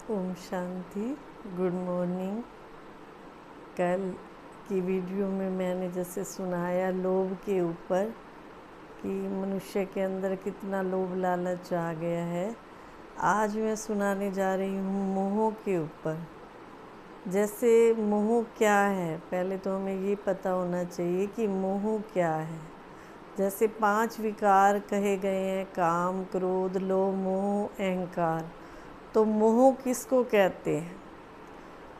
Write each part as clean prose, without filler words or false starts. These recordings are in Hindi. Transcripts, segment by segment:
ओम शांति। Good morning. कल की वीडियो में मैंने जैसे सुनाया लोभ के ऊपर कि मनुष्य के अंदर कितना लोभ लालच आ गया है। आज मैं सुनाने जा रही हूँ मोह के ऊपर। जैसे मोह क्या है, पहले तो हमें ये पता होना चाहिए कि मोह क्या है। जैसे 5 विकार कहे गए हैं, काम, क्रोध, लोभ, मोह, अहंकार। तो मोह किसको कहते हैं?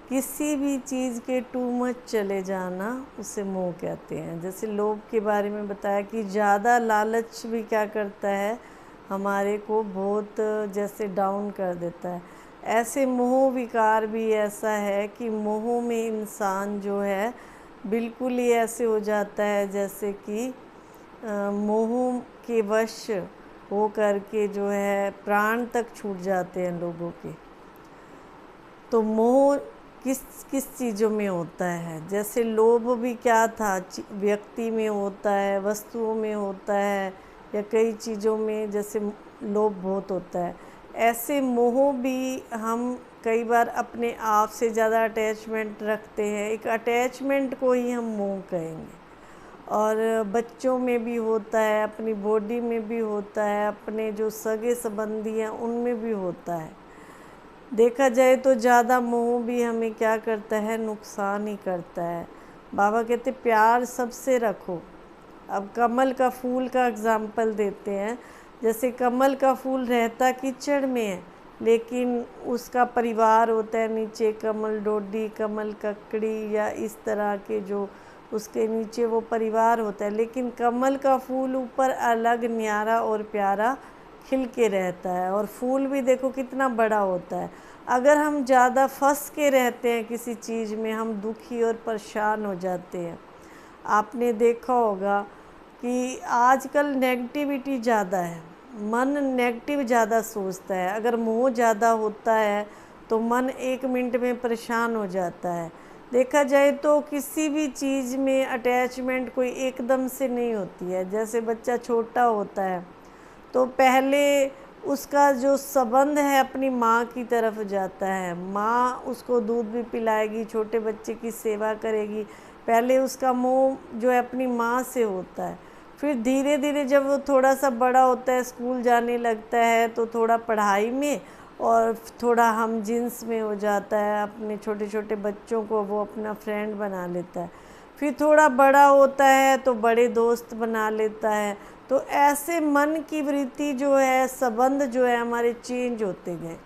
किसी भी चीज़ के टू मच चले जाना उसे मोह कहते हैं। जैसे लोभ के बारे में बताया कि ज़्यादा लालच भी क्या करता है, हमारे को बहुत जैसे डाउन कर देता है। ऐसे मोह विकार भी ऐसा है कि मोह में इंसान जो है बिल्कुल ही ऐसे हो जाता है जैसे कि मोह के वश हो करके जो है प्राण तक छूट जाते हैं लोगों के। तो मोह किस किस चीज़ों में होता है? जैसे लोभ भी क्या था, व्यक्ति में होता है, वस्तुओं में होता है, या कई चीज़ों में जैसे लोभ बहुत होता है। ऐसे मोह भी हम कई बार अपने आप से ज़्यादा अटैचमेंट रखते हैं। एक अटैचमेंट को ही हम मोह कहेंगे। और बच्चों में भी होता है, अपनी बॉडी में भी होता है, अपने जो सगे संबंधी हैं उनमें भी होता है। देखा जाए तो ज़्यादा मोह भी हमें क्या करता है, नुकसान ही करता है। बाबा कहते प्यार सबसे रखो। अब कमल का फूल का एग्जाम्पल देते हैं। जैसे कमल का फूल रहता कीचड़ में है, लेकिन उसका परिवार होता है नीचे, कमल डोडी, कमल ककड़ी, या इस तरह के जो उसके नीचे वो परिवार होता है। लेकिन कमल का फूल ऊपर अलग न्यारा और प्यारा खिल के रहता है, और फूल भी देखो कितना बड़ा होता है। अगर हम ज़्यादा फंस के रहते हैं किसी चीज़ में, हम दुखी और परेशान हो जाते हैं। आपने देखा होगा कि आजकल नेगेटिविटी ज़्यादा है, मन नेगेटिव ज़्यादा सोचता है। अगर मोह ज़्यादा होता है तो मन 1 मिनट में परेशान हो जाता है। देखा जाए तो किसी भी चीज़ में अटैचमेंट कोई एकदम से नहीं होती है। जैसे बच्चा छोटा होता है तो पहले उसका जो संबंध है अपनी माँ की तरफ जाता है। माँ उसको दूध भी पिलाएगी, छोटे बच्चे की सेवा करेगी। पहले उसका मोह जो है अपनी माँ से होता है। फिर धीरे धीरे जब वो थोड़ा सा बड़ा होता है, स्कूल जाने लगता है, तो थोड़ा पढ़ाई में और थोड़ा हम जिन्स में हो जाता है। अपने छोटे छोटे बच्चों को वो अपना फ्रेंड बना लेता है। फिर थोड़ा बड़ा होता है तो बड़े दोस्त बना लेता है। तो ऐसे मन की वृत्ति जो है, संबंध जो है हमारे चेंज होते गए।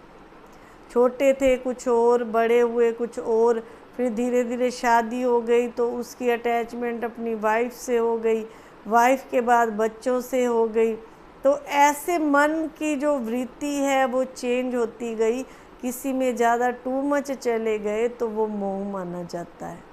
छोटे थे कुछ और, बड़े हुए कुछ और, फिर धीरे धीरे शादी हो गई तो उसकी अटैचमेंट अपनी वाइफ से हो गई, वाइफ के बाद बच्चों से हो गई। तो ऐसे मन की जो वृत्ति है वो चेंज होती गई। किसी में ज़्यादा टू मच चले गए तो वो मोह माना जाता है।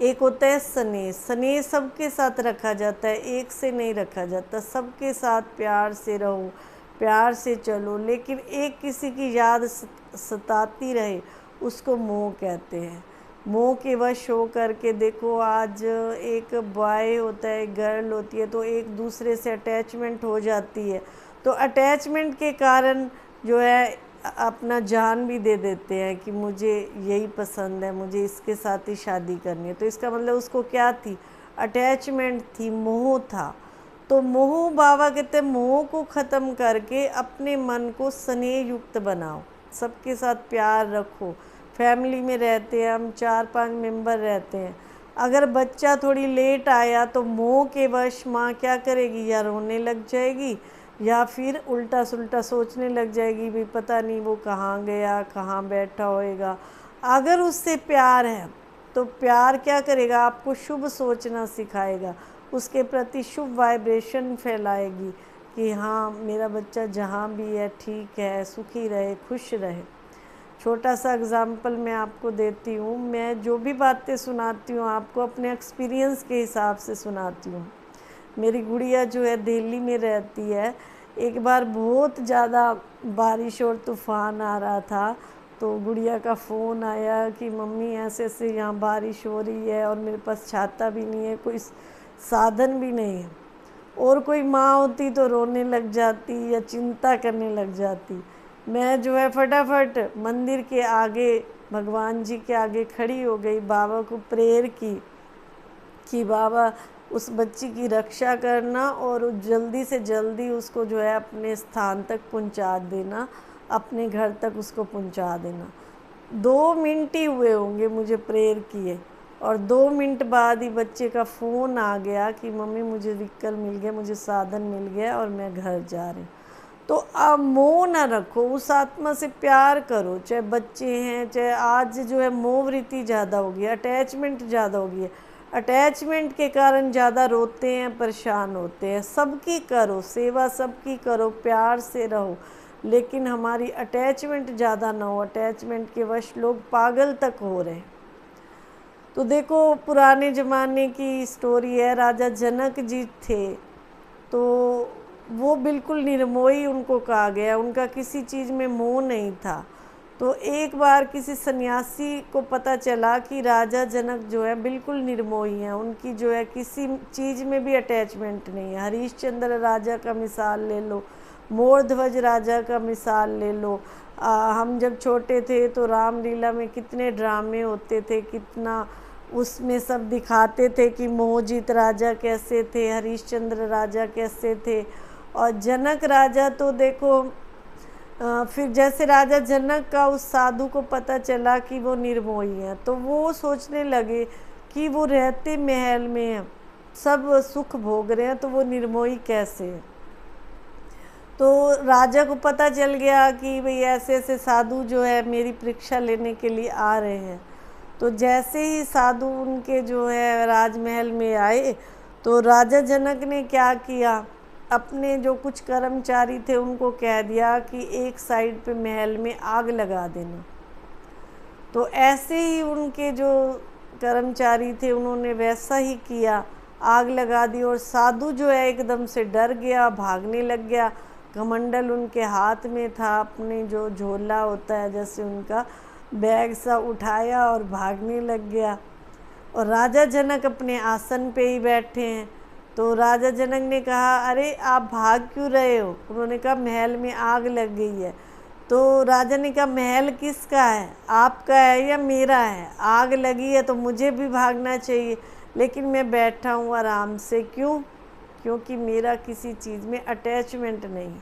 एक होता है स्नेह। स्नेह सबके साथ रखा जाता है, एक से नहीं रखा जाता। सबके साथ प्यार से रहो, प्यार से चलो, लेकिन एक किसी की याद सताती रहे उसको मोह कहते हैं। मोह के वश हो करके देखो, आज एक बॉय होता है, एक गर्ल होती है, तो एक दूसरे से अटैचमेंट हो जाती है। तो अटैचमेंट के कारण जो है अपना जान भी दे देते हैं कि मुझे यही पसंद है, मुझे इसके साथ ही शादी करनी है। तो इसका मतलब उसको क्या थी, अटैचमेंट थी, मोह था। तो मोह, बाबा कहते हैं मोह को ख़त्म करके अपने मन को स्नेह युक्त बनाओ, सबके साथ प्यार रखो। फैमिली में रहते हैं हम, 4-5 मेंबर रहते हैं। अगर बच्चा थोड़ी लेट आया तो मोह के वश माँ क्या करेगी, या रोने लग जाएगी, या फिर उल्टा सुल्टा सोचने लग जाएगी, भी पता नहीं वो कहाँ गया, कहाँ बैठा होएगा। अगर उससे प्यार है तो प्यार क्या करेगा, आपको शुभ सोचना सिखाएगा, उसके प्रति शुभ वाइब्रेशन फैलाएगी कि हाँ मेरा बच्चा जहाँ भी है ठीक है, सुखी रहे, खुश रहे। छोटा सा एग्ज़ाम्पल मैं आपको देती हूँ। मैं जो भी बातें सुनाती हूँ आपको अपने एक्सपीरियंस के हिसाब से सुनाती हूँ। मेरी गुड़िया जो है दिल्ली में रहती है। एक बार बहुत ज़्यादा बारिश और तूफ़ान आ रहा था, तो गुड़िया का फ़ोन आया कि मम्मी ऐसे ऐसे यहाँ बारिश हो रही है और मेरे पास छाता भी नहीं है, कोई साधन भी नहीं है। और कोई माँ होती तो रोने लग जाती या चिंता करने लग जाती। मैं जो है फटाफट मंदिर के आगे, भगवान जी के आगे खड़ी हो गई, बाबा को प्रेयर की कि बाबा उस बच्ची की रक्षा करना और जल्दी से जल्दी उसको जो है अपने स्थान तक पहुंचा देना, अपने घर तक उसको पहुंचा देना। 2 मिनट ही हुए होंगे मुझे प्रेयर किए, और 2 मिनट बाद ही बच्चे का फ़ोन आ गया कि मम्मी मुझे व्हीकल मिल गया, मुझे साधन मिल गया और मैं घर जा रही हूँ। तो आप मोह ना रखो, उस आत्मा से प्यार करो, चाहे बच्चे हैं, चाहे आज जो है मोहवृत्ति ज़्यादा हो गई, अटैचमेंट ज़्यादा हो गई है। अटैचमेंट के कारण ज़्यादा रोते हैं, परेशान होते हैं। सबकी करो सेवा, सबकी करो, प्यार से रहो, लेकिन हमारी अटैचमेंट ज़्यादा ना हो। अटैचमेंट के वश लोग पागल तक हो रहे हैं। तो देखो, पुराने ज़माने की स्टोरी है, राजा जनक जी थे, तो वो बिल्कुल निर्मोही उनको कहा गया, उनका किसी चीज़ में मोह नहीं था। तो एक बार किसी सन्यासी को पता चला कि राजा जनक जो है बिल्कुल निर्मोही हैं, उनकी जो है किसी चीज़ में भी अटैचमेंट नहीं है। हरिश्चंद्र राजा का मिसाल ले लो, मोरध्वज राजा का मिसाल ले लो। हम जब छोटे थे तो रामलीला में कितने ड्रामे होते थे, कितना उसमें सब दिखाते थे कि मोहजित राजा कैसे थे, हरिश्चंद्र राजा कैसे थे। और जनक राजा तो देखो, फिर जैसे राजा जनक का उस साधु को पता चला कि वो निर्मोही हैं, तो वो सोचने लगे कि वो रहते महल में हैं, सब सुख भोग रहे हैं, तो वो निर्मोही कैसे है। तो राजा को पता चल गया कि भाई ऐसे ऐसे साधु जो है मेरी परीक्षा लेने के लिए आ रहे हैं। तो जैसे ही साधु उनके जो है राजमहल में आए, तो राजा जनक ने क्या किया, अपने जो कुछ कर्मचारी थे उनको कह दिया कि एक साइड पे महल में आग लगा देना। तो ऐसे ही उनके जो कर्मचारी थे उन्होंने वैसा ही किया, आग लगा दी, और साधु जो है एकदम से डर गया, भागने लग गया। कमंडल उनके हाथ में था, अपने जो झोला होता है जैसे उनका बैग सा उठाया और भागने लग गया। और राजा जनक अपने आसन पे ही बैठे हैं। तो राजा जनक ने कहा, अरे आप भाग क्यों रहे हो? उन्होंने कहा महल में आग लग गई है। तो राजा ने कहा महल किसका है, आपका है या मेरा है? आग लगी है तो मुझे भी भागना चाहिए, लेकिन मैं बैठा हूँ आराम से। क्यों? क्योंकि मेरा किसी चीज़ में अटैचमेंट नहीं।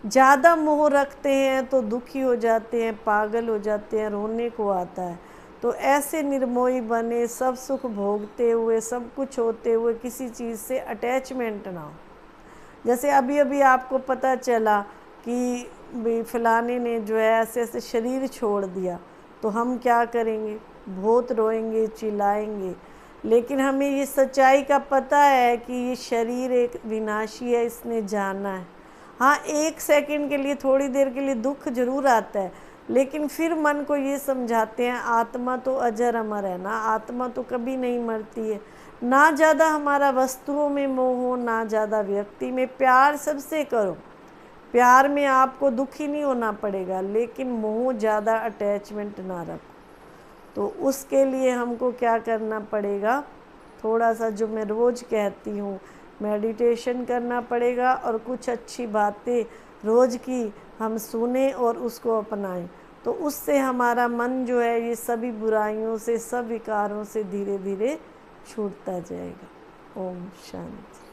ज़्यादा मोह रखते हैं तो दुखी हो जाते हैं, पागल हो जाते हैं, रोने को आता है। तो ऐसे निर्मोही बने, सब सुख भोगते हुए, सब कुछ होते हुए किसी चीज़ से अटैचमेंट ना हो। जैसे अभी अभी आपको पता चला कि भाई फलाने ने जो है ऐसे ऐसे शरीर छोड़ दिया, तो हम क्या करेंगे? बहुत रोएंगे, चिल्लाएंगे। लेकिन हमें ये सच्चाई का पता है कि ये शरीर एक विनाशी है, इसने जाना है। हाँ, 1 सेकंड के लिए, थोड़ी देर के लिए दुख जरूर आता है, लेकिन फिर मन को ये समझाते हैं आत्मा तो अजर अमर है ना, आत्मा तो कभी नहीं मरती है। ना ज़्यादा हमारा वस्तुओं में मोह हो, ना ज़्यादा व्यक्ति में। प्यार सबसे करो, प्यार में आपको दुखी नहीं होना पड़ेगा, लेकिन मोह ज़्यादा अटैचमेंट ना रखो। तो उसके लिए हमको क्या करना पड़ेगा? थोड़ा सा, जो मैं रोज़ कहती हूँ, मेडिटेशन करना पड़ेगा, और कुछ अच्छी बातें रोज़ की हम सुने और उसको अपनाएं। तो उससे हमारा मन जो है ये सभी बुराइयों से, सब विकारों से धीरे धीरे छूटता जाएगा। ओम शांति।